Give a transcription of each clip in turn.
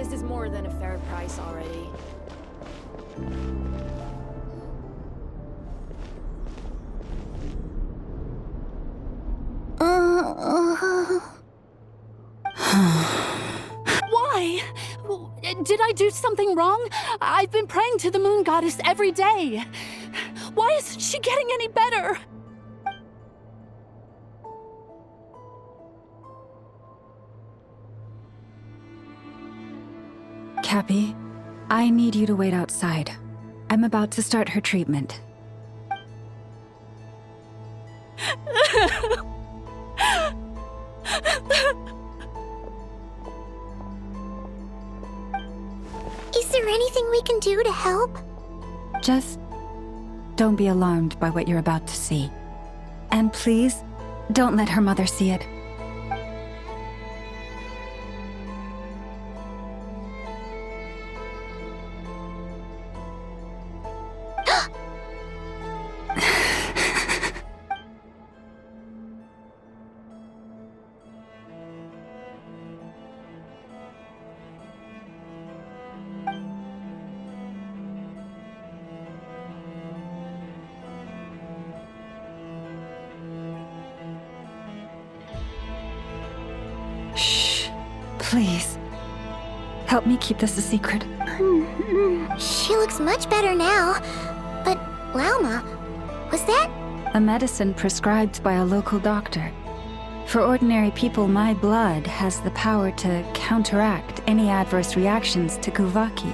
This is more than a fair price already. Why? Did I do something wrong? I've been praying to the moon goddess every day. Why isn't she getting any better? Cappy, I need you to wait outside. I'm about to start her treatment. Is there anything we can do to help? Just don't be alarmed by what you're about to see. And please, don't let her mother see it. Shh. Please. Help me keep this a secret. She looks much better now. But, Lauma, was that? A medicine prescribed by a local doctor. For ordinary people, my blood has the power to counteract any adverse reactions to Kuvaki.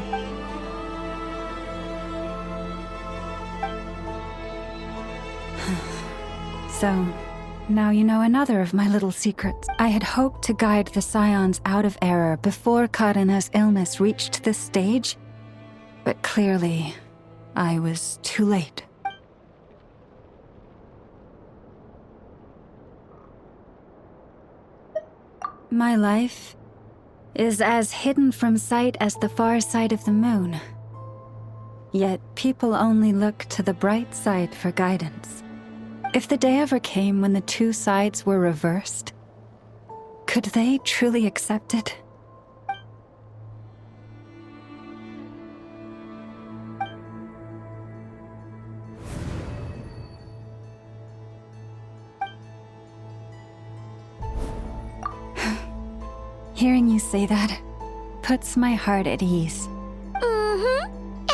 So, now you know another of my little secrets. I had hoped to guide the Scions out of error before Karina's illness reached this stage, but clearly, I was too late. My life is as hidden from sight as the far side of the moon. Yet people only look to the bright side for guidance. If the day ever came when the two sides were reversed, could they truly accept it? Hearing you say that puts my heart at ease.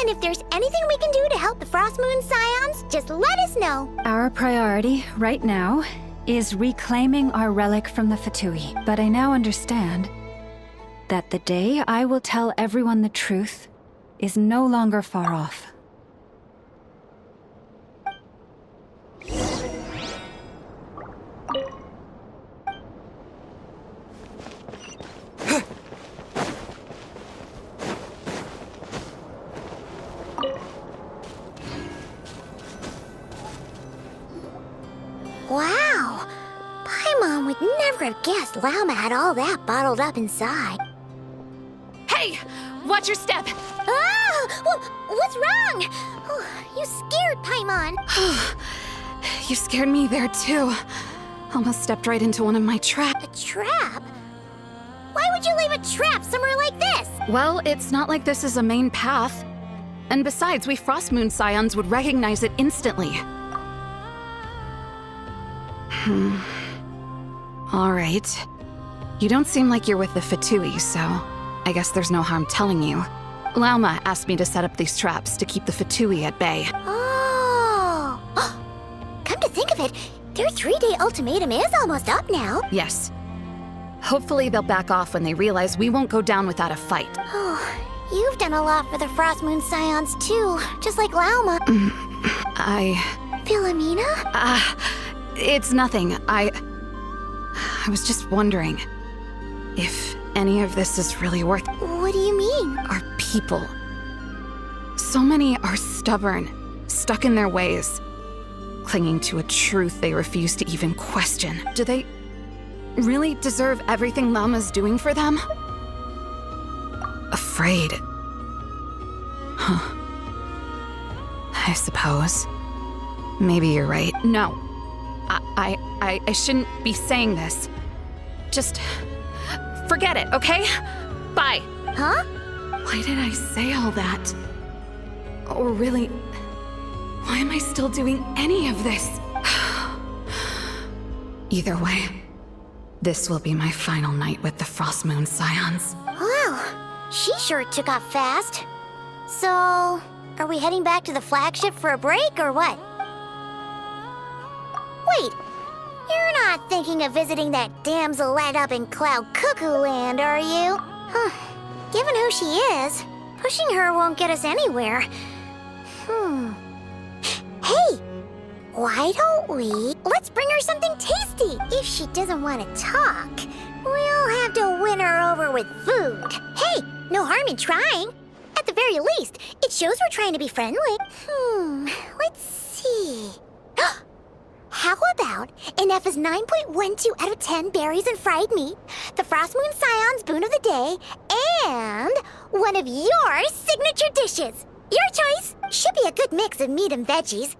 And if there's anything we can do to help the Frost Moon Scions, just let us know. Our priority, right now, is reclaiming our relic from the Fatui. But I now understand that the day I will tell everyone the truth is no longer far off. Wow! Paimon would never have guessed Lauma had all that bottled up inside. Hey! Watch your step! What's wrong? Oh, you scared Paimon. You scared me there too. Almost stepped right into one of my traps. A trap? Why would you leave a trap somewhere like this? Well, it's not like this is a main path. And besides, we Frost Moon Scions would recognize it instantly. All right. You don't seem like you're with the Fatui, so I guess there's no harm telling you. Lauma asked me to set up these traps to keep the Fatui at bay. Oh! Come to think of it, their 3-day ultimatum is almost up now. Yes. Hopefully they'll back off when they realize we won't go down without a fight. Oh, you've done a lot for the Frost Moon Scions too, just like Lauma. Philomena? It's nothing. I was just wondering if any of this is really worth it. What do you mean? Our people. So many are stubborn, stuck in their ways, clinging to a truth they refuse to even question. Do they really deserve everything Lauma's doing for them? Afraid. Huh. I suppose. Maybe you're right. No. I shouldn't be saying this. Just forget it, okay? Bye. Huh? Why did I say all that? Or really, why am I still doing any of this? Either way, this will be my final night with the Frost Moon Scions. Wow, she sure took off fast. So, are we heading back to the flagship for a break or what? Wait, you're not thinking of visiting that damsel light up in Cloud Cuckoo Land, are you? Huh. Given who she is, pushing her won't get us anywhere. Hey! Why don't we... Let's bring her something tasty! If she doesn't want to talk, we'll have to win her over with food. Hey, no harm in trying. At the very least, it shows we're trying to be friendly. Let's see... How about an F is 9.12 out of 10 berries and fried meat, the Frost Moon Scion's boon of the day, and one of your signature dishes? Your choice. Should be a good mix of meat and veggies.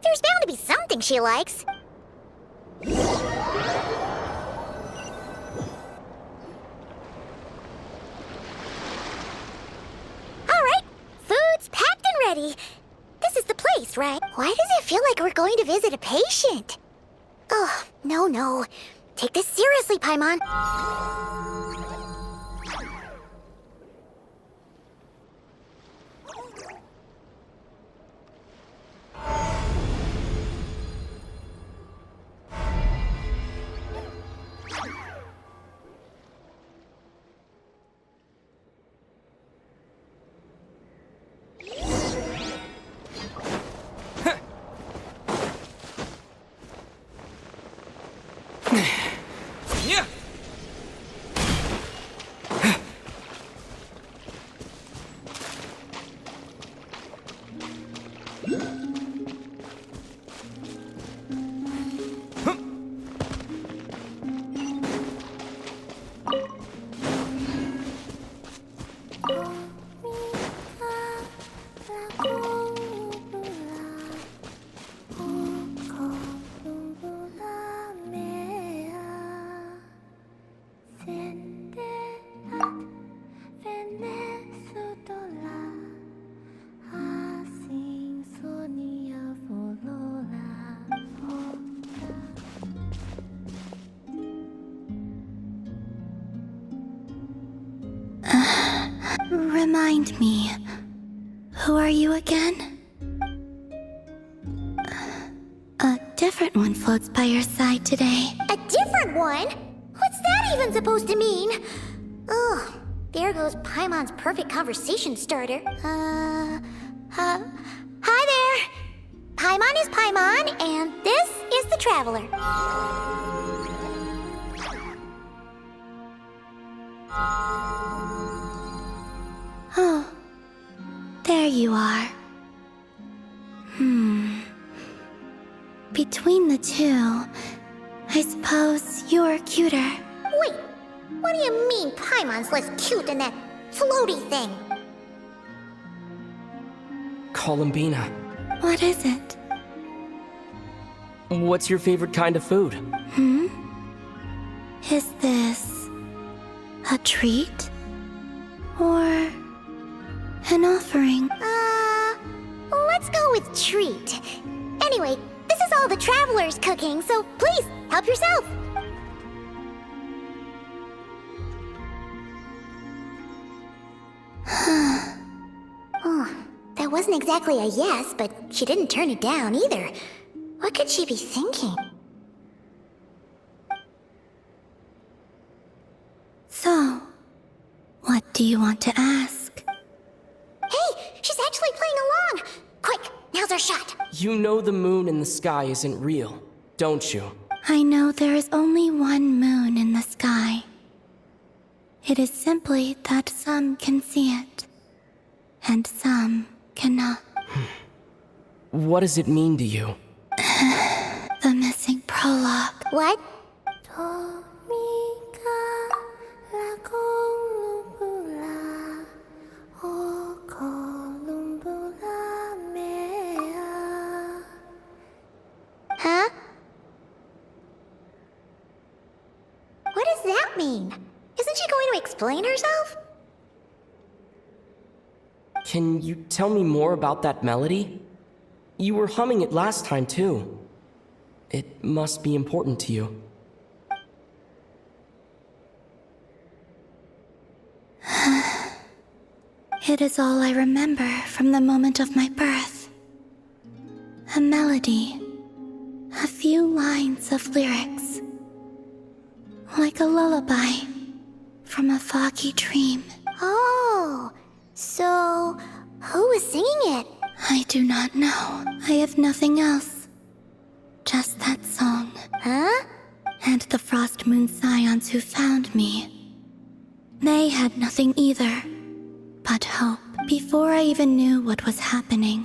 There's bound to be something she likes. All right, food's packed and ready. This is the place, right? Why does it feel like we're going to visit a patient? Oh, no. Take this seriously, Paimon. Remind me, who are you again? A different one floats by your side today. A different one? What's that even supposed to mean? Oh, there goes Paimon's perfect conversation starter. Hi there. Paimon is Paimon, and this is the Traveler. Oh, there you are. Between the two, I suppose you're cuter. Wait, what do you mean Paimon's less cute than that floaty thing? Columbina. What is it? What's your favorite kind of food? Is this a treat? Or an offering? Let's go with treat. Anyway, this is all the Traveler's cooking, so please, help yourself. Oh, that wasn't exactly a yes, but she didn't turn it down either. What could she be thinking? So, what do you want to ask? Hey, she's actually playing along! Quick, now's our shot. You know the moon in the sky isn't real, don't you? I know there is only one moon in the sky. It is simply that some can see it, and some cannot. What does it mean to you? The missing prologue. What? Huh? What does that mean? Isn't she going to explain herself? Can you tell me more about that melody? You were humming it last time, too. It must be important to you. It is all I remember from the moment of my birth. A melody. A few lines of lyrics. Like a lullaby from a foggy dream. Oh, so who was singing it? I do not know. I have nothing else. Just that song. Huh? And the Frost Moon Scions who found me. They had nothing either, but hope. Before I even knew what was happening,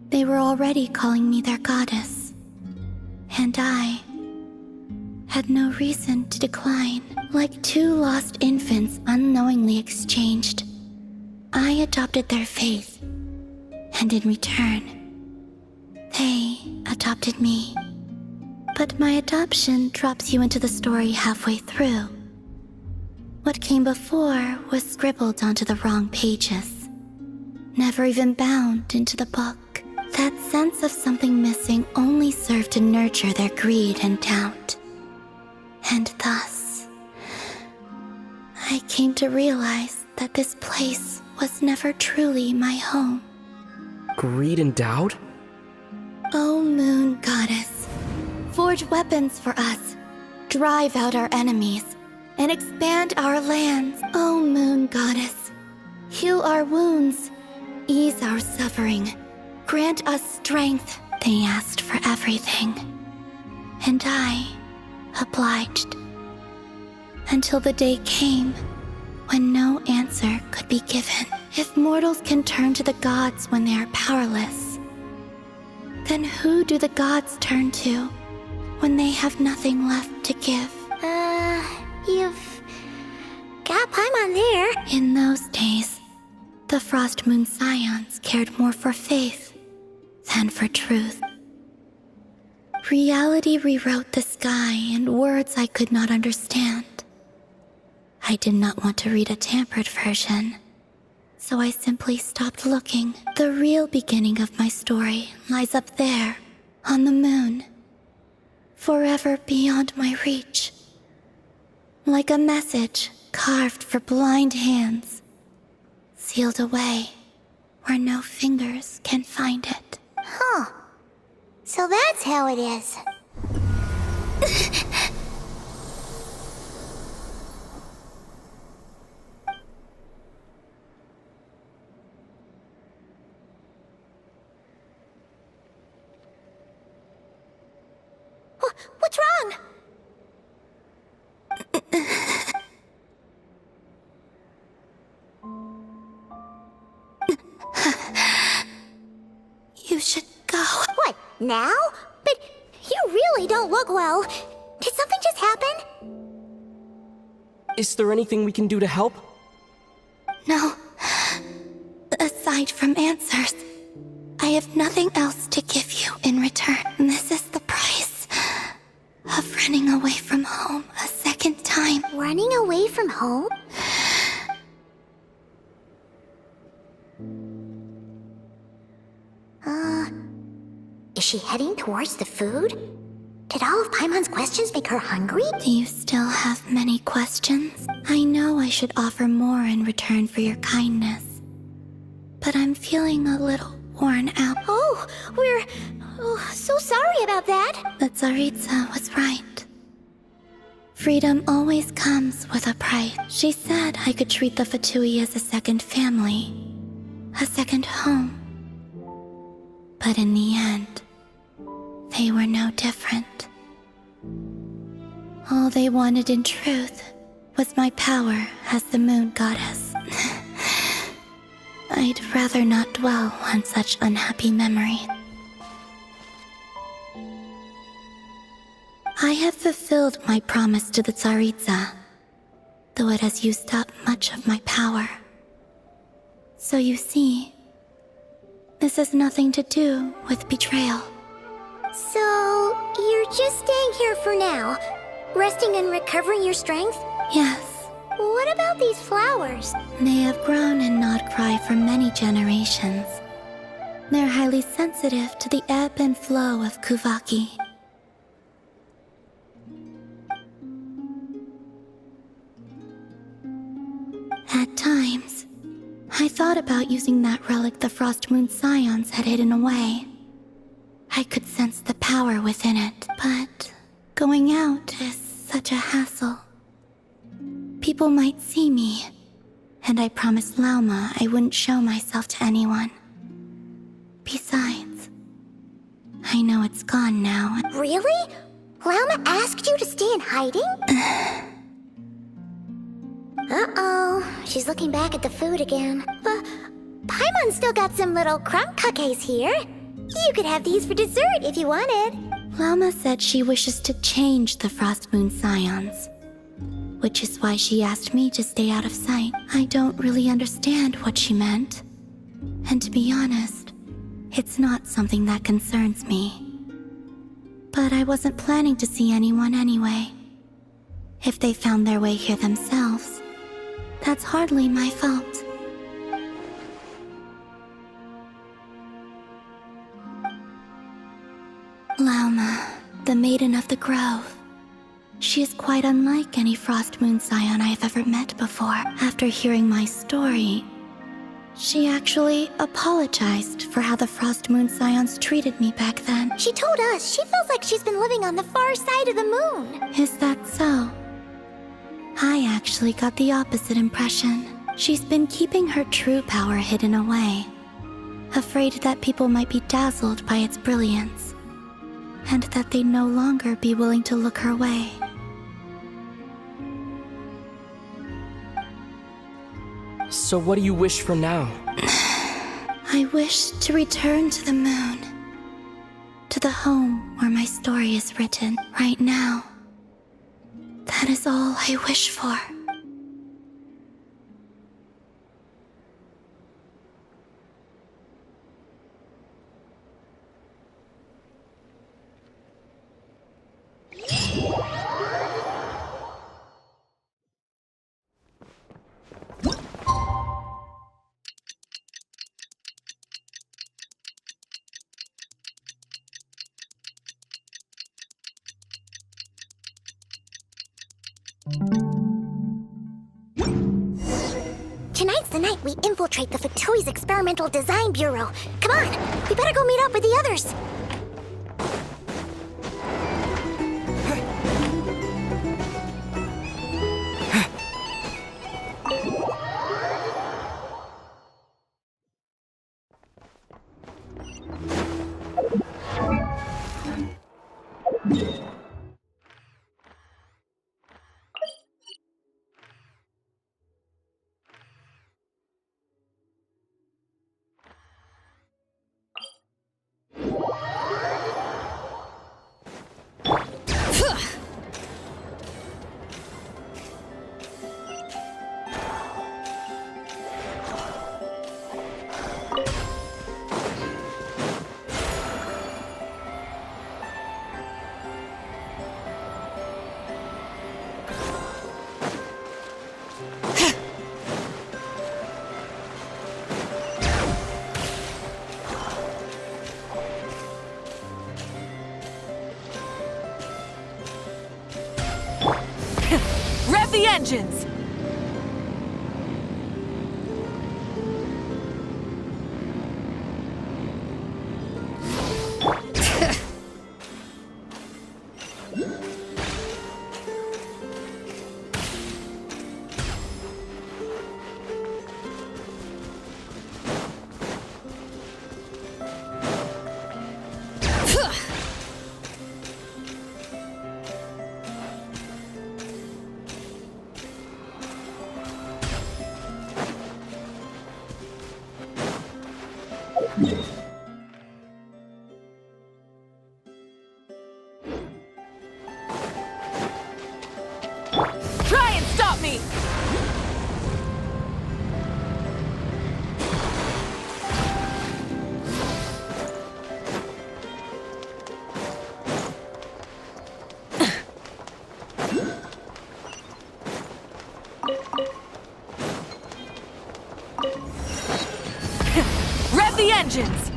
they were already calling me their goddess. And I had no reason to decline. Like two lost infants unknowingly exchanged, I adopted their faith, and in return, they adopted me. But my adoption drops you into the story halfway through. What came before was scribbled onto the wrong pages, never even bound into the book. That sense of something missing only served to nurture their greed and doubt. And thus, I came to realize that this place was never truly my home. Greed and doubt? O Moon Goddess, forge weapons for us, drive out our enemies, and expand our lands. O Moon Goddess, heal our wounds, ease our suffering, grant us strength. They asked for everything, and I obliged. Until the day came when no answer could be given. If mortals can turn to the gods when they are powerless, then who do the gods turn to when they have nothing left to give? You've got Paimon there. In those days, the Frost Moon Scions cared more for faith than for truth. Reality rewrote the sky in words I could not understand. I did not want to read a tampered version, so I simply stopped looking. The real beginning of my story lies up there, on the moon, forever beyond my reach. Like a message carved for blind hands, sealed away where no fingers can find it. Huh. So that's how it is. What's wrong? You should go. What, now? But you really don't look well. Did something just happen? Is there anything we can do to help? No. Aside from answers, I have nothing else to give you in return. This is the price of running away from home a second time. Running away from home? Is she heading towards the food? Did all of Paimon's questions make her hungry? Do you still have many questions? I know I should offer more in return for your kindness, but I'm feeling a little worn out. Oh, we're so sorry about that. The Tsaritsa was right. Freedom always comes with a price. She said I could treat the Fatui as a second family, a second home. But in the end, they were no different. All they wanted in truth was my power as the Moon Goddess. I'd rather not dwell on such unhappy memory. I have fulfilled my promise to the Tsaritsa, though it has used up much of my power. So you see, this has nothing to do with betrayal. So, you're just staying here for now, resting and recovering your strength? Yes. What about these flowers? They have grown and not cry for many generations. They're highly sensitive to the ebb and flow of Kuvaki. At times, I thought about using that relic the Frost Moon Scions had hidden away. I could sense the power within it, but going out is such a hassle. People might see me, and I promised Lauma I wouldn't show myself to anyone. Besides, I know it's gone now. Really? Lauma asked you to stay in hiding? Uh-oh, she's looking back at the food again. Paimon's still got some little crumb cookies here. You could have these for dessert if you wanted. Lauma said she wishes to change the Frost Moon Scions, which is why she asked me to stay out of sight. I don't really understand what she meant. And to be honest, it's not something that concerns me. But I wasn't planning to see anyone anyway. If they found their way here themselves, that's hardly my fault. Lauma, the Maiden of the Grove. She is quite unlike any Frost Moon Scion I have ever met before. After hearing my story, she actually apologized for how the Frost Moon Scions treated me back then. She told us she feels like she's been living on the far side of the moon. Is that so? I actually got the opposite impression. She's been keeping her true power hidden away, afraid that people might be dazzled by its brilliance, and that they'd no longer be willing to look her way. So what do you wish for now? I wish to return to the moon, to the home where my story is written right now. That is all I wish for. Tonight's the night we infiltrate the Fatoi's Experimental Design Bureau. Come on, we better go meet up with the others. Rev the engines! vengeance!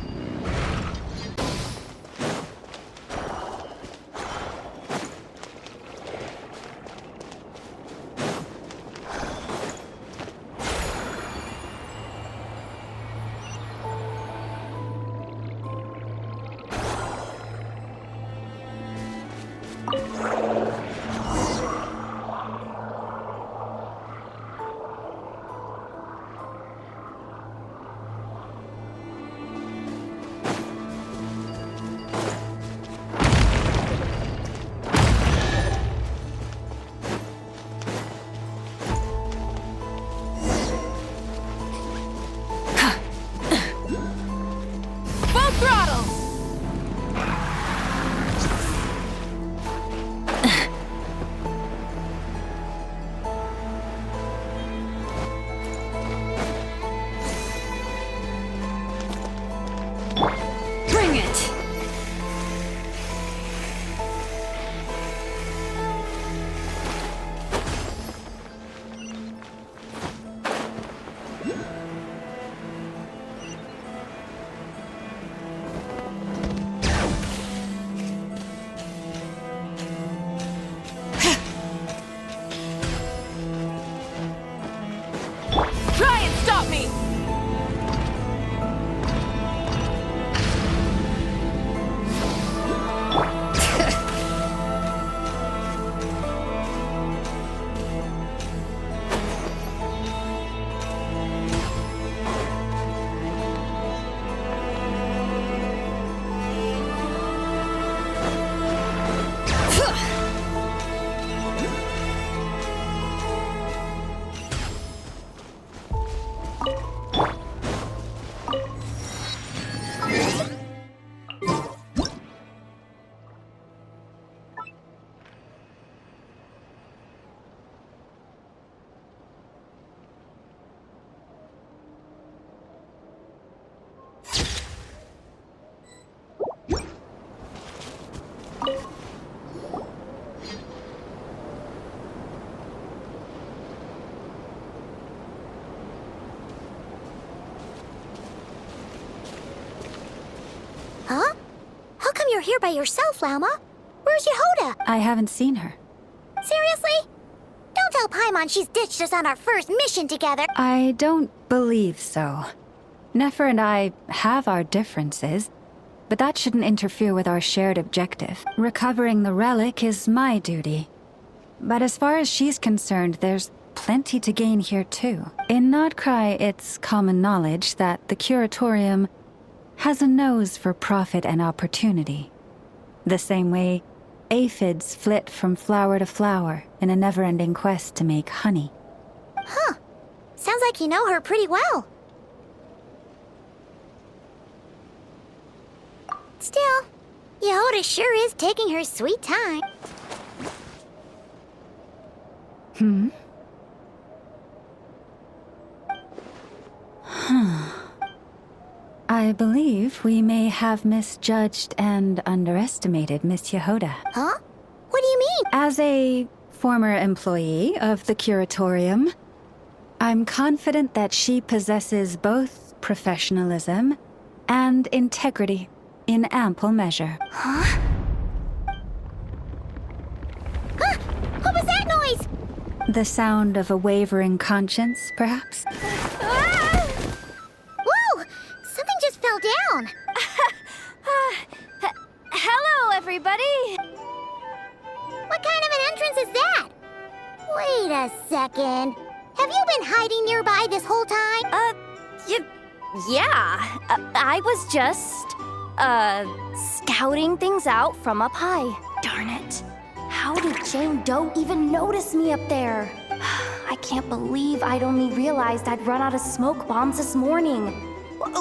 Huh? How come you're here by yourself, Lauma? Where's Yehoda? I haven't seen her. Seriously? Don't tell Paimon she's ditched us on our first mission together. I don't believe so. Nefer and I have our differences, but that shouldn't interfere with our shared objective. Recovering the relic is my duty. But as far as she's concerned, there's plenty to gain here too. In Nodcry, it's common knowledge that the Curatorium has a nose for profit and opportunity. The same way aphids flit from flower to flower in a never-ending quest to make honey. Huh. Sounds like you know her pretty well. Still, Yehoda sure is taking her sweet time. I believe we may have misjudged and underestimated Miss Yehoda. Huh? What do you mean? As a former employee of the Curatorium, I'm confident that she possesses both professionalism and integrity in ample measure. Huh? Huh? What was that noise? The sound of a wavering conscience, perhaps? Ah! Whoa! Something just fell down. Hello, everybody! What kind of an entrance is that? Wait a second. Have you been hiding nearby this whole time? Yeah. I was just, scouting things out from up high. Darn it. How did Jane Doe even notice me up there? I can't believe I'd only realized I'd run out of smoke bombs this morning.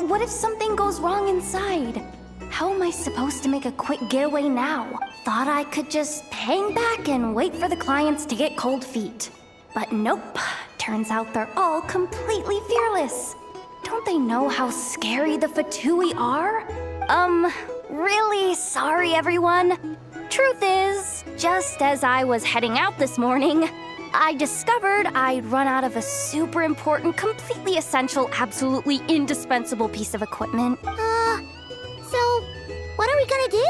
What if something goes wrong inside? How am I supposed to make a quick getaway now? Thought I could just hang back and wait for the clients to get cold feet. But nope. Turns out they're all completely fearless. Don't they know how scary the Fatui are? Really sorry, everyone. Truth is, just as I was heading out this morning, I discovered I'd run out of a super important, completely essential, absolutely indispensable piece of equipment. So, what are we gonna do?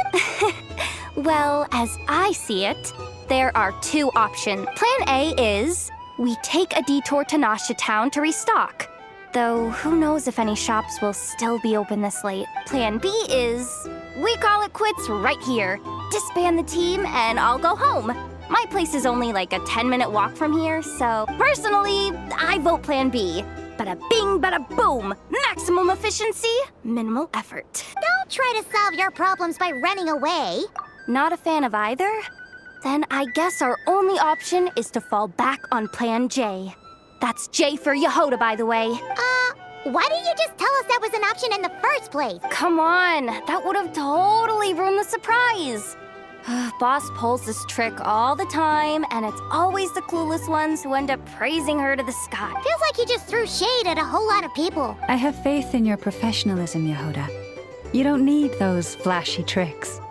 Well, as I see it, there are two options. Plan A is we take a detour to Nasha Town to restock. Though, who knows if any shops will still be open this late. Plan B is we call it quits right here. Disband the team and I'll go home. My place is only like a 10-minute walk from here, so personally, I vote Plan B. Bada bing, bada boom. Maximum efficiency, minimal effort. Don't try to solve your problems by running away. Not a fan of either? Then I guess our only option is to fall back on Plan J. That's J for Yehoda, by the way. Why didn't you just tell us that was an option in the first place? Come on, that would have totally ruined the surprise. Boss pulls this trick all the time, and it's always the clueless ones who end up praising her to the sky. Feels like you just threw shade at a whole lot of people. I have faith in your professionalism, Yehoda. You don't need those flashy tricks.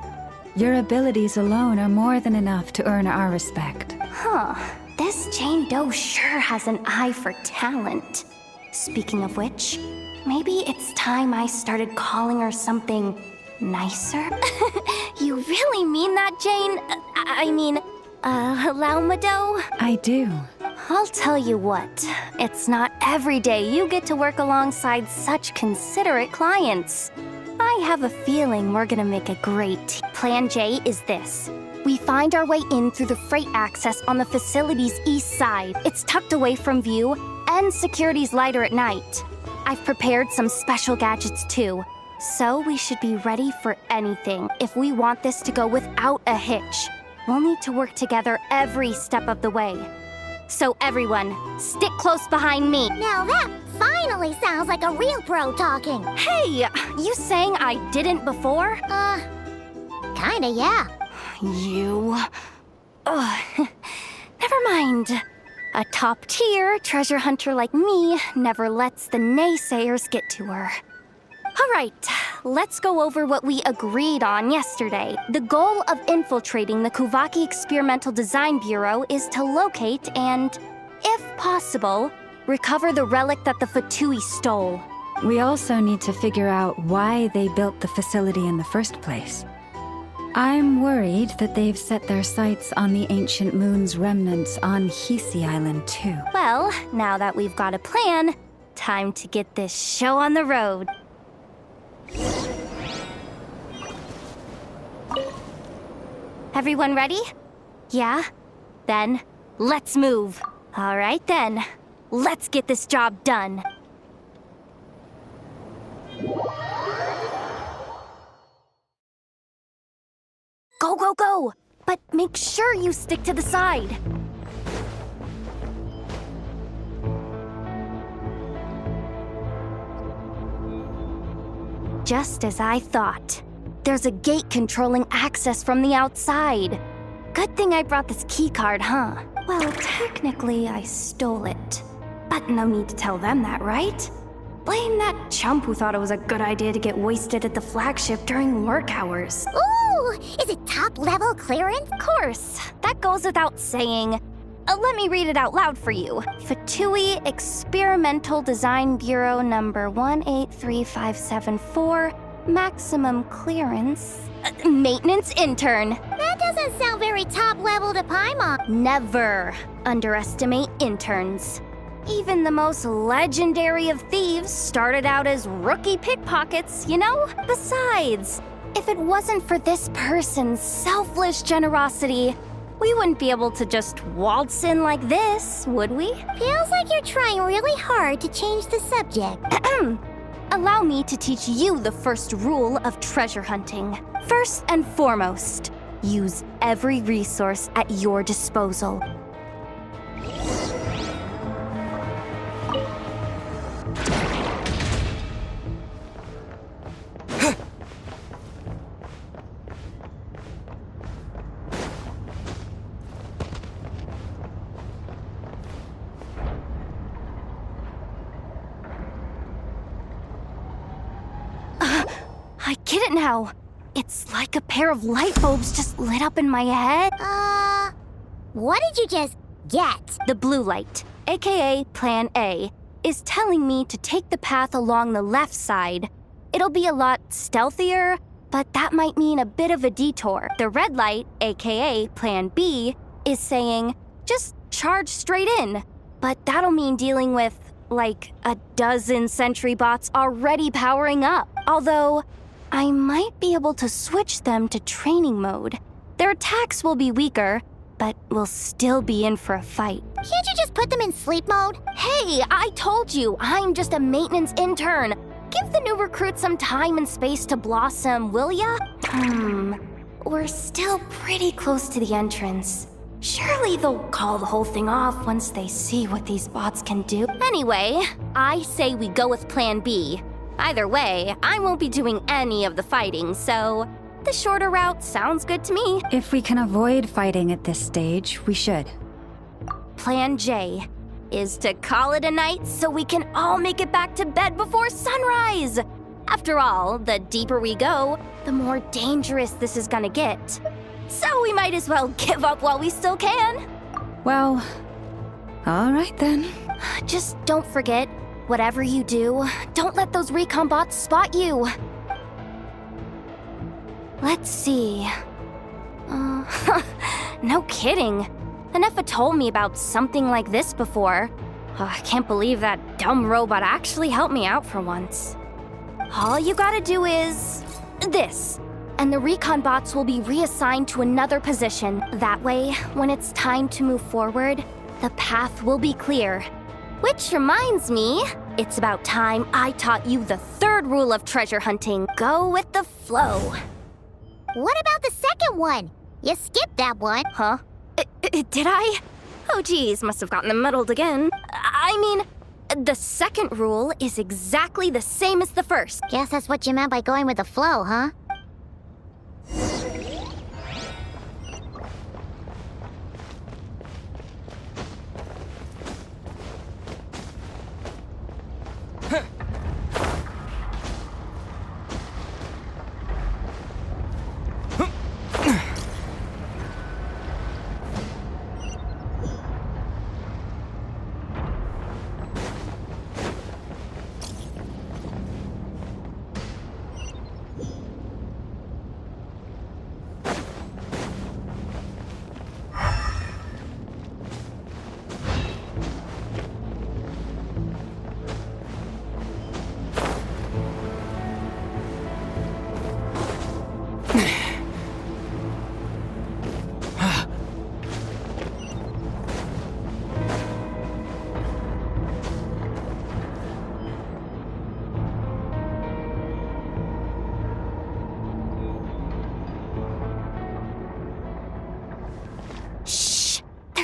Your abilities alone are more than enough to earn our respect. Huh. This Jane Doe sure has an eye for talent. Speaking of which, maybe it's time I started calling her something nicer? You really mean that, Jane? Laumado? I do. I'll tell you what, it's not every day you get to work alongside such considerate clients. I have a feeling we're gonna make a great team. Plan J is this. We find our way in through the freight access on the facility's east side. It's tucked away from view, and security's lighter at night. I've prepared some special gadgets too, so we should be ready for anything if we want this to go without a hitch. We'll need to work together every step of the way. So everyone, stick close behind me. Now that finally sounds like a real pro talking. Hey, you saying I didn't before? Kinda, yeah. You... Never mind. A top-tier treasure hunter like me never lets the naysayers get to her. All right, let's go over what we agreed on yesterday. The goal of infiltrating the Kuvaki Experimental Design Bureau is to locate and, if possible, recover the relic that the Fatui stole. We also need to figure out why they built the facility in the first place. I'm worried that they've set their sights on the ancient moon's remnants on Hisi Island too. Well, now that we've got a plan, time to get this show on the road. Everyone ready? Yeah? Then, let's move. All right then, let's get this job done. Go, go, go! But make sure you stick to the side. Just as I thought. There's a gate controlling access from the outside. Good thing I brought this keycard, huh? Well, technically I stole it. But no need to tell them that, right? Blame that chump who thought it was a good idea to get wasted at the flagship during work hours. Ooh, is it top-level clearance? Of course, that goes without saying. Let me read it out loud for you. Fatui Experimental Design Bureau number 183574, maximum clearance. Maintenance intern. That doesn't sound very top-level to Paimon. Never underestimate interns. Even the most legendary of thieves started out as rookie pickpockets, you know? Besides, if it wasn't for this person's selfless generosity, we wouldn't be able to just waltz in like this, would we? Feels like you're trying really hard to change the subject. Allow me to teach you the first rule of treasure hunting. First and foremost, use every resource at your disposal. I get it now. It's like a pair of light bulbs just lit up in my head. What did you just get? The blue light, aka Plan A, is telling me to take the path along the left side. It'll be a lot stealthier, but that might mean a bit of a detour. The red light, aka Plan B, is saying, just charge straight in. But that'll mean dealing with, like, a dozen sentry bots already powering up. Although, I might be able to switch them to training mode. Their attacks will be weaker, but we'll still be in for a fight. Can't you just put them in sleep mode? Hey, I told you, I'm just a maintenance intern. Give the new recruits some time and space to blossom, will ya? We're still pretty close to the entrance. Surely they'll call the whole thing off once they see what these bots can do. Anyway, I say we go with Plan B. Either way, I won't be doing any of the fighting, so the shorter route sounds good to me. If we can avoid fighting at this stage, we should. Plan J is to call it a night so we can all make it back to bed before sunrise. After all, the deeper we go, the more dangerous this is gonna get. So we might as well give up while we still can. Well, all right then. Just don't forget, whatever you do, don't let those recon bots spot you. Let's see. No kidding. Anefa told me about something like this before. I can't believe that dumb robot actually helped me out for once. All you gotta do is this, and the recon bots will be reassigned to another position. That way, when it's time to move forward, the path will be clear. Which reminds me, it's about time I taught you the third rule of treasure hunting. Go with the flow. What about the second one? You skipped that one. Huh? Did I? Oh geez, must have gotten muddled again. I mean, the second rule is exactly the same as the first. Guess that's what you meant by going with the flow, huh?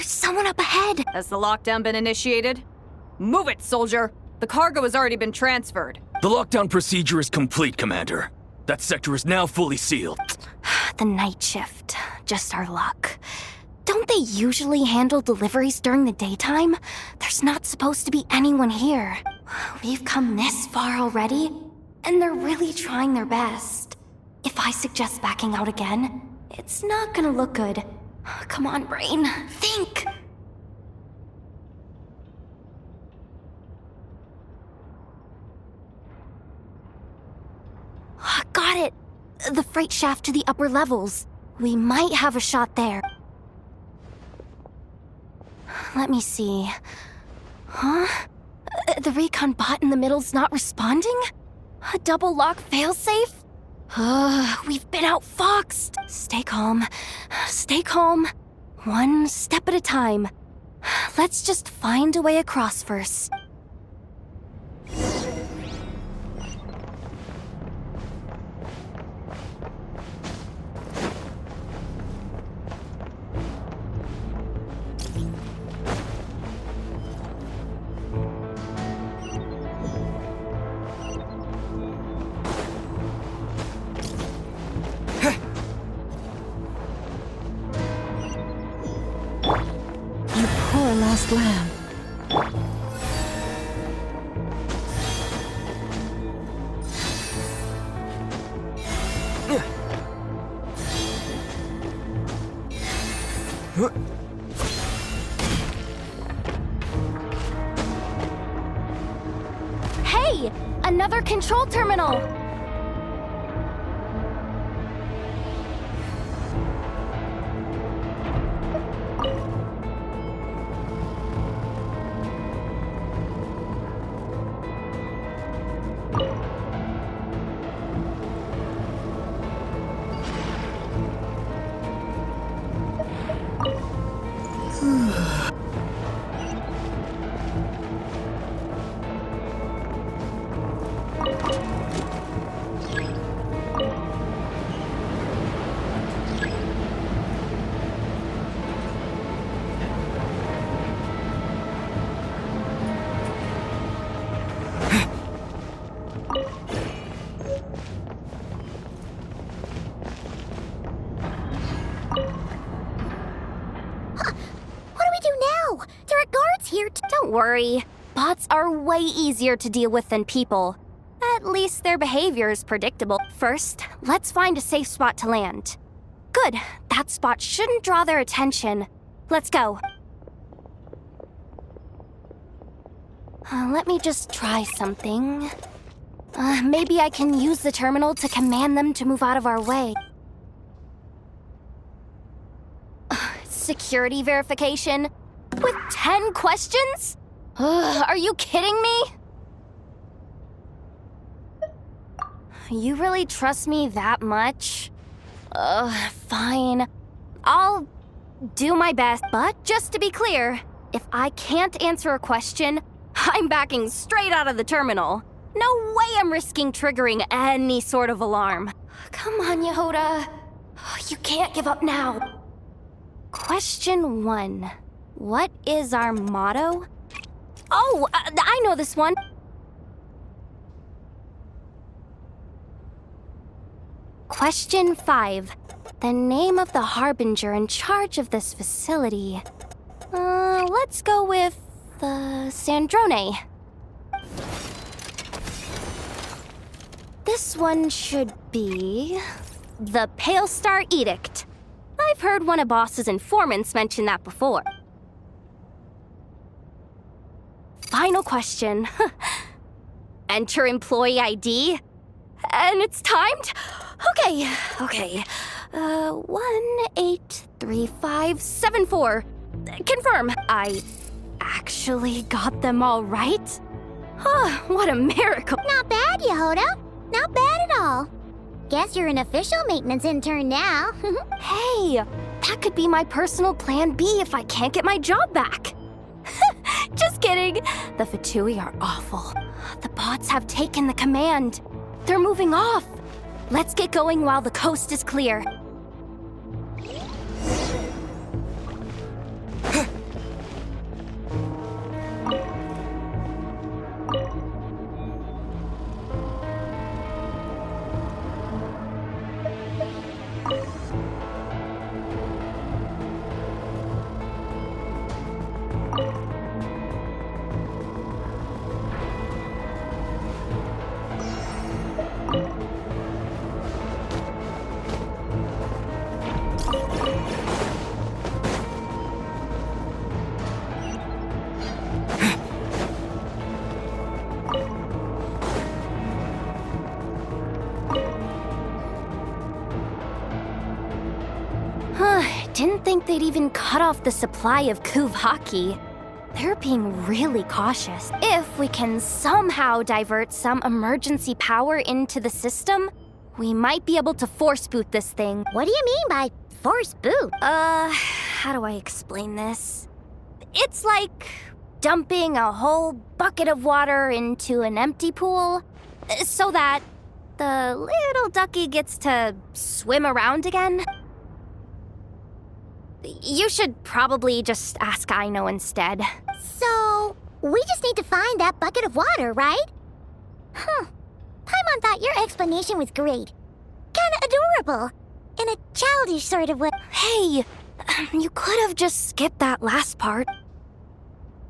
Someone up ahead! Has the lockdown been initiated? Move it, soldier! The cargo has already been transferred. The lockdown procedure is complete, Commander. That sector is now fully sealed. The night shift. Just our luck. Don't they usually handle deliveries during the daytime? There's not supposed to be anyone here. We've come this far already, and they're really trying their best. If I suggest backing out again, it's not gonna look good. Come on, brain. Think! Got it! The freight shaft to the upper levels. We might have a shot there. Let me see. Huh? The recon bot in the middle's not responding? A double lock failsafe? We've been outfoxed. Stay calm. Stay calm. One step at a time. Let's just find a way across first. Poor lost lamb. Another control terminal! Don't worry. Bots are way easier to deal with than people. At least their behavior is predictable. First, let's find a safe spot to land. Good. That spot shouldn't draw their attention. Let's go. Let me just try something. Maybe I can use the terminal to command them to move out of our way. Security verification? With 10 questions? Are you kidding me? You really trust me that much? Fine. I'll do my best, but just to be clear, if I can't answer a question, I'm backing straight out of the terminal. No way I'm risking triggering any sort of alarm. Come on, Yehoda. You can't give up now. Question 1. What is our motto? Oh, I know this one. Question 5. The name of the harbinger in charge of this facility. Let's go with, Sandrone. This one should be the Pale Star Edict. I've heard one of Boss's informants mention that before. Final question. Enter employee ID. And it's timed? Okay. 183574. Confirm. I actually got them all right? What a miracle. Not bad, Yehoda. Not bad at all. Guess you're an official maintenance intern now. Hey, that could be my personal plan B if I can't get my job back. Just kidding. The Fatui are awful. The bots have taken the command. They're moving off. Let's get going while the coast is clear. Didn't think they'd even cut off the supply of Kuvaki. They're being really cautious. If we can somehow divert some emergency power into the system, we might be able to force boot this thing. What do you mean by force boot? How do I explain this? It's like dumping a whole bucket of water into an empty pool so that the little ducky gets to swim around again. You should probably just ask Aino instead. So, we just need to find that bucket of water, right? Paimon thought your explanation was great. Kinda adorable. In a childish sort of way. Hey, you could have just skipped that last part.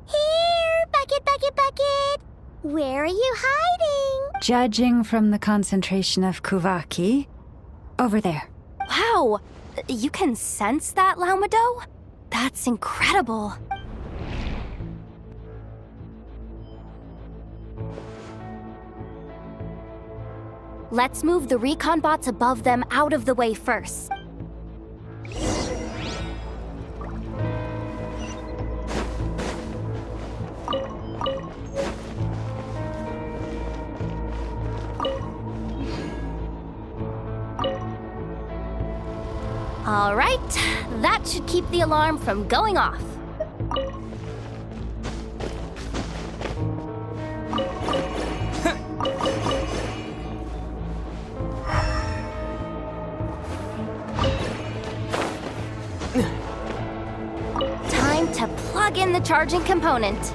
Here, bucket, bucket, bucket. Where are you hiding? Judging from the concentration of Kuvaki, over there. Wow, you can sense that, Laumado? That's incredible. Let's move the recon bots above them out of the way first. All right, that should keep the alarm from going off. Time to plug in the charging component.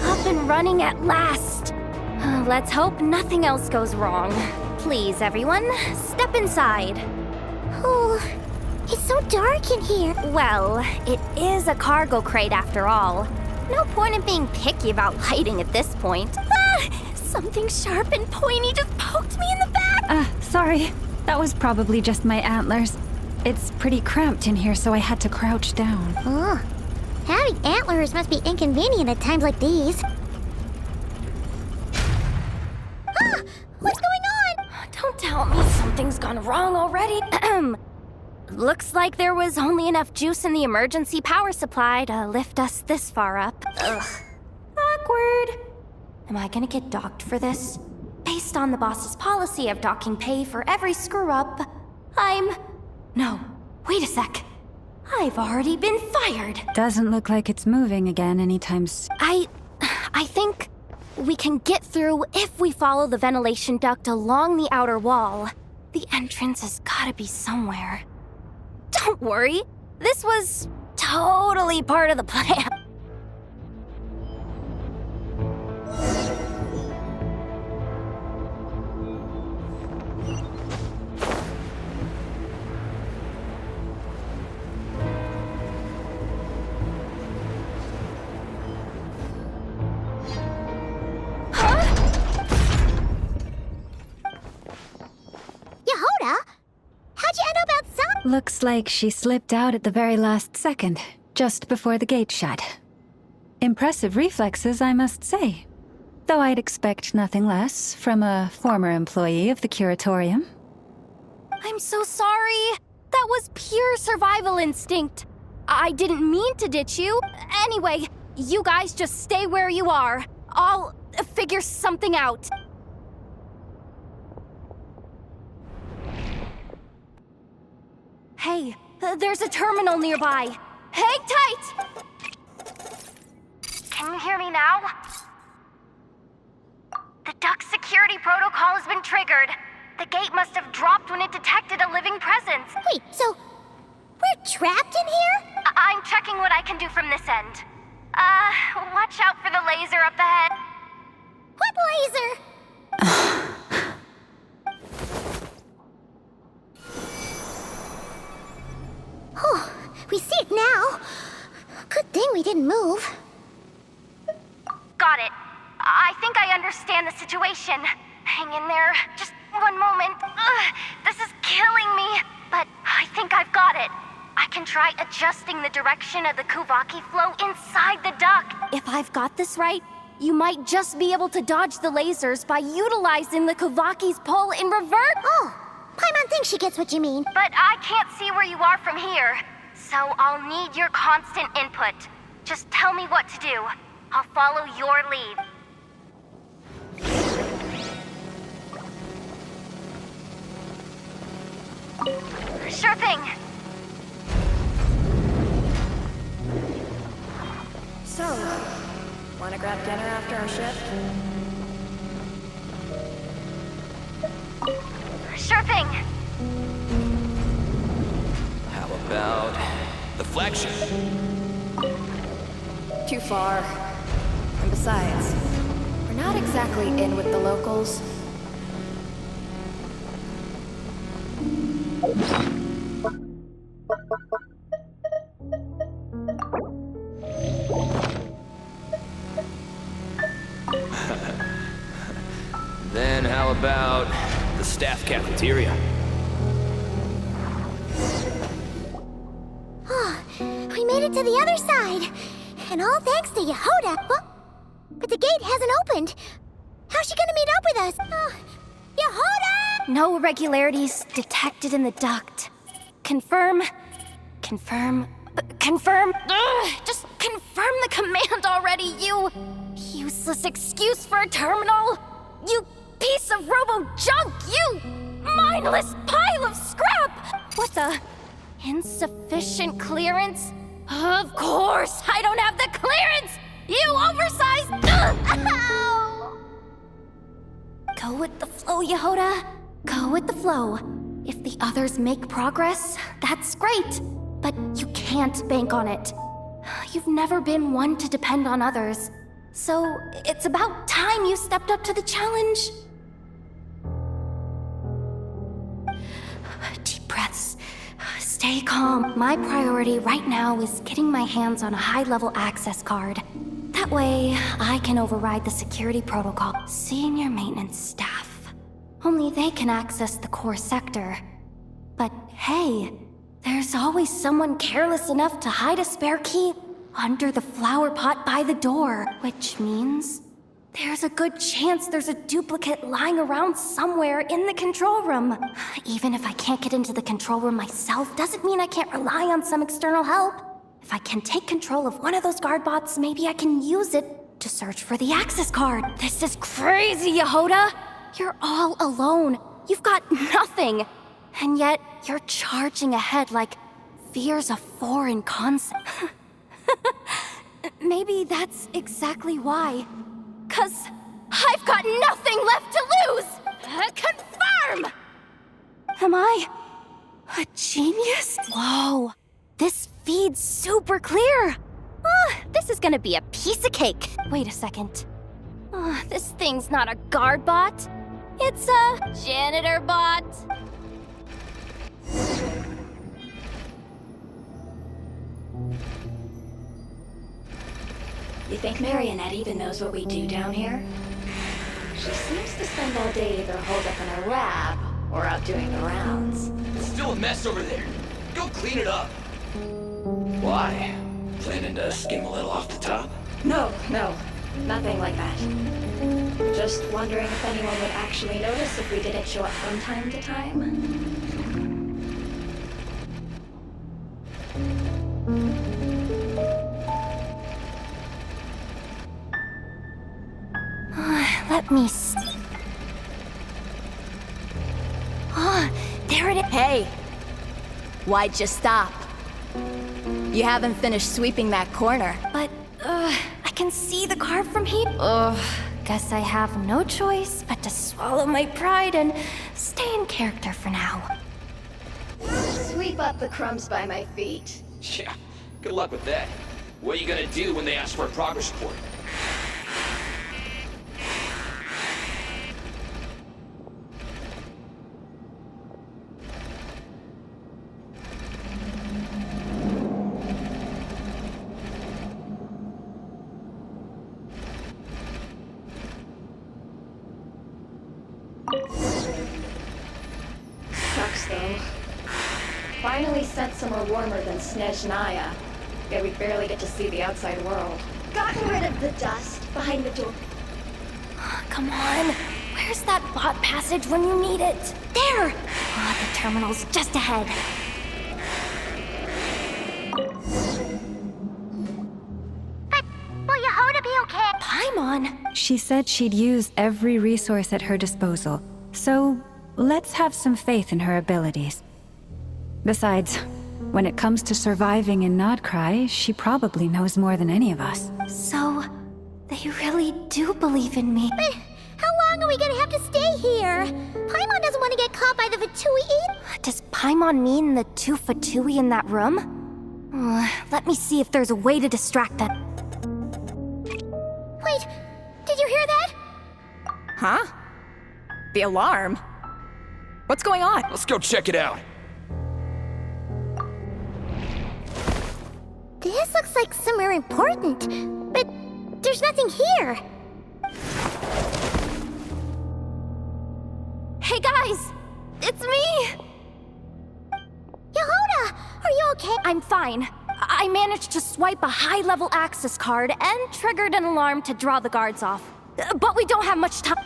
Up and running at last. Let's hope nothing else goes wrong. Please, everyone, step inside. Oh, it's so dark in here. Well, it is a cargo crate after all. No point in being picky about lighting at this point. Ah! Something sharp and pointy just poked me in the back! Sorry. That was probably just my antlers. It's pretty cramped in here, so I had to crouch down. Oh, having antlers must be inconvenient at times like these. Ah, what's going on? Don't tell me something's gone wrong already. Looks like there was only enough juice in the emergency power supply to lift us this far up. Ugh. Awkward. Am I gonna get docked for this? Based on the boss's policy of docking pay for every screw-up, No, wait a sec. I've already been fired. Doesn't look like it's moving again anytime soon. I think we can get through if we follow the ventilation duct along the outer wall. The entrance has gotta be somewhere. Don't worry, this was totally part of the plan. Yehoda? How'd you end up outside? Looks like she slipped out at the very last second, just before the gate shut. Impressive reflexes, I must say. Though I'd expect nothing less from a former employee of the Curatorium. I'm so sorry. That was pure survival instinct. I didn't mean to ditch you. Anyway, you guys just stay where you are. I'll figure something out. Hey, there's a terminal nearby. Hang tight! Can you hear me now? The duct security protocol has been triggered. The gate must have dropped when it detected a living presence. Wait, so we're trapped in here? I'm checking what I can do from this end. Watch out for the laser up ahead. What laser? Oh, we see it now. Good thing we didn't move. Got it. I think I understand the situation. Hang in there. Just one moment. This is killing me. But I think I've got it. I can try adjusting the direction of the Kuvaki flow inside the duct. If I've got this right, you might just be able to dodge the lasers by utilizing the Kuvaki's pull in reverse. Oh, Paimon thinks she gets what you mean. But I can't see where you are from here. So I'll need your constant input. Just tell me what to do. I'll follow your lead. Sure thing. So, wanna grab dinner after our shift? Sure thing. How about the flagship? Too far. And besides, we're not exactly in with the locals. about the staff cafeteria? Oh, we made it to the other side. And all thanks to Yehoda. But the gate hasn't opened. How's she gonna meet up with us? Yehoda! No irregularities detected in the duct. Confirm. Ugh, just confirm the command already, you useless excuse for a terminal. You piece of robo-junk, you mindless pile of scrap! What the? Insufficient clearance? Of course, I don't have the clearance! You oversized... Ow! Go with the flow, Yehoda. Go with the flow. If the others make progress, that's great. But you can't bank on it. You've never been one to depend on others. So it's about time you stepped up to the challenge. Deep breaths. Stay calm. My priority right now is getting my hands on a high-level access card. That way, I can override the security protocol. Senior maintenance staff. Only they can access the core sector. But hey, there's always someone careless enough to hide a spare key under the flower pot by the door. Which means there's a good chance there's a duplicate lying around somewhere in the control room. Even if I can't get into the control room myself, doesn't mean I can't rely on some external help. If I can take control of one of those guard bots, maybe I can use it to search for the access card. This is crazy, Yehoda! You're all alone. You've got nothing. And yet, you're charging ahead like fear's a foreign concept. Maybe that's exactly why. 'Cause I've got nothing left to lose! Confirm! Am I a genius? Whoa, this feed's super clear. This is gonna be a piece of cake. Wait a second. This thing's not a guard bot. It's a janitor bot. You think Marionette even knows what we do down here? She seems to spend all day either holed up in a lab or out doing the rounds. It's still a mess over there. Go clean it up. Why? Planning to skim a little off the top? No, nothing like that. Just wondering if anyone would actually notice if we didn't show up from time to time. Let me see. There it is. Hey! Why'd you stop? You haven't finished sweeping that corner. But, I can see the card from here. Guess I have no choice but to swallow my pride and stay in character for now. Sweep up the crumbs by my feet. Yeah, good luck with that. What are you gonna do when they ask for a progress report? Sucks though. Finally sent somewhere warmer than Snezhnaya. Yet we barely get to see the outside world. Gotten rid of the dust behind the door. Come on. Where's that bot passage when you need it? There! The terminal's just ahead. But will Yehoda be okay? Paimon! She said she'd use every resource at her disposal, so let's have some faith in her abilities. Besides, when it comes to surviving in Nodcry, she probably knows more than any of us. So, they really do believe in me. But how long are we gonna have to stay here? Paimon doesn't want to get caught by the Fatui. Does Paimon mean the two Fatui in that room? Let me see if there's a way to distract them. Wait, did you hear that? Huh? The alarm? What's going on? Let's go check it out. This looks like somewhere important, but there's nothing here. Hey guys! It's me! Yehuda, are you okay? I'm fine. I managed to swipe a high-level access card and triggered an alarm to draw the guards off. But we don't have much time.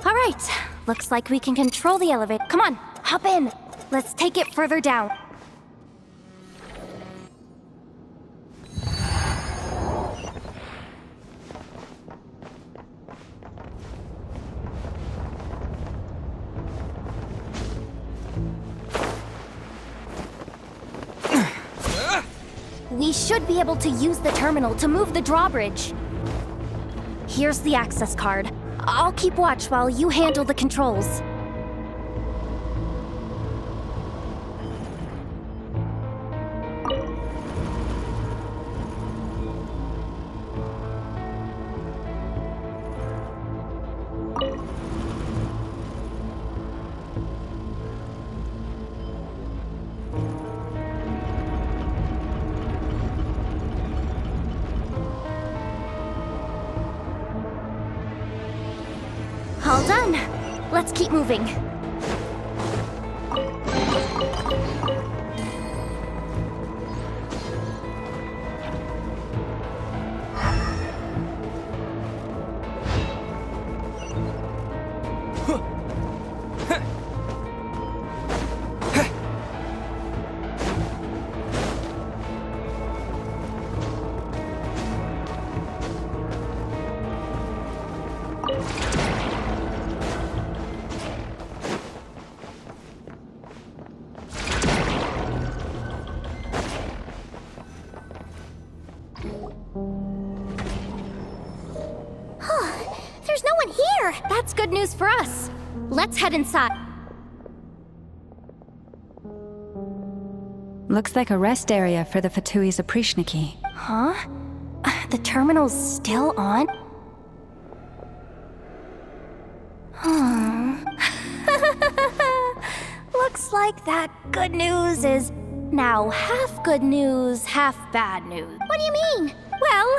All right, looks like we can control the elevator. Come on, hop in. Let's take it further down. We should be able to use the terminal to move the drawbridge. Here's the access card. I'll keep watch while you handle the controls. All done. Let's keep moving. There's no one here! That's good news for us. Let's head inside. Looks like a rest area for the Fatui's Oprishniki. Huh? The terminal's still on? Looks like that good news is now half good news, half bad news. What do you mean? Well,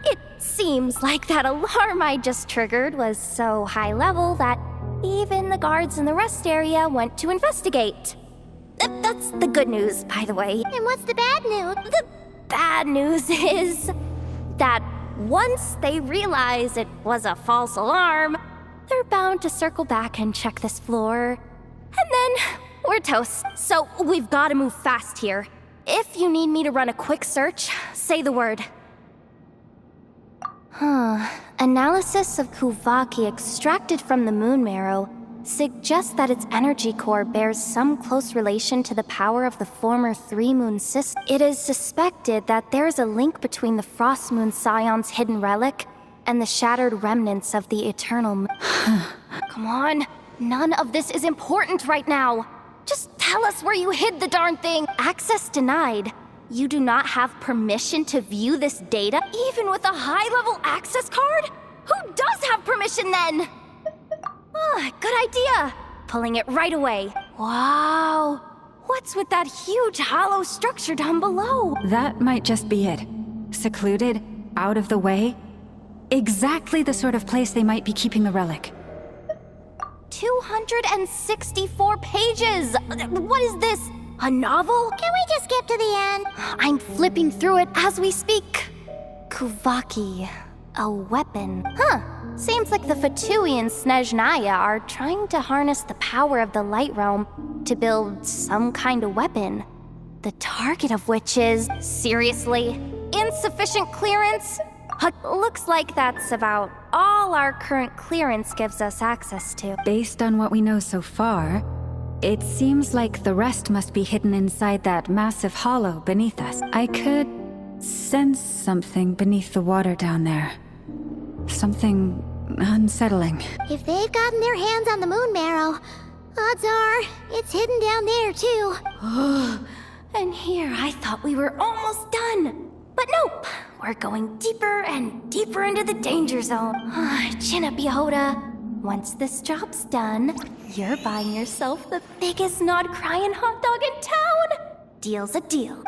it seems like that alarm I just triggered was so high level that even the guards in the rest area went to investigate. That's the good news, by the way. And what's the bad news? The bad news is that once they realize it was a false alarm, they're bound to circle back and check this floor. And then we're toast. So we've got to move fast here. If you need me to run a quick search, say the word. Analysis of Kuvaki extracted from the moon marrow suggests that its energy core bears some close relation to the power of the former three-moon system. It is suspected that there is a link between the Frost Moon Scion's hidden relic and the shattered remnants of the Eternal Moon. Come on, none of this is important right now. Just tell us where you hid the darn thing. Access denied. You do not have permission to view this data, even with a high-level access card? Who does have permission then? Good idea. Pulling it right away. Wow. What's with that huge hollow structure down below? That might just be it. Secluded, out of the way. Exactly the sort of place they might be keeping the relic. 264 pages! What is this? A novel? Can we just skip to the end? I'm flipping through it as we speak. Kuvaki. A weapon. Seems like the Fatui and Snezhnaya are trying to harness the power of the Light Realm to build some kind of weapon. The target of which is, seriously, insufficient clearance? Looks like that's about all our current clearance gives us access to. Based on what we know so far, it seems like the rest must be hidden inside that massive hollow beneath us. I could sense something beneath the water down there. Something unsettling. If they've gotten their hands on the moon marrow, odds are it's hidden down there too. And here I thought we were almost done. But nope, we're going deeper and deeper into the danger zone. Chin up, Yehuda. Once this job's done, you're buying yourself the biggest nod-crying hot dog in town. Deal's a deal.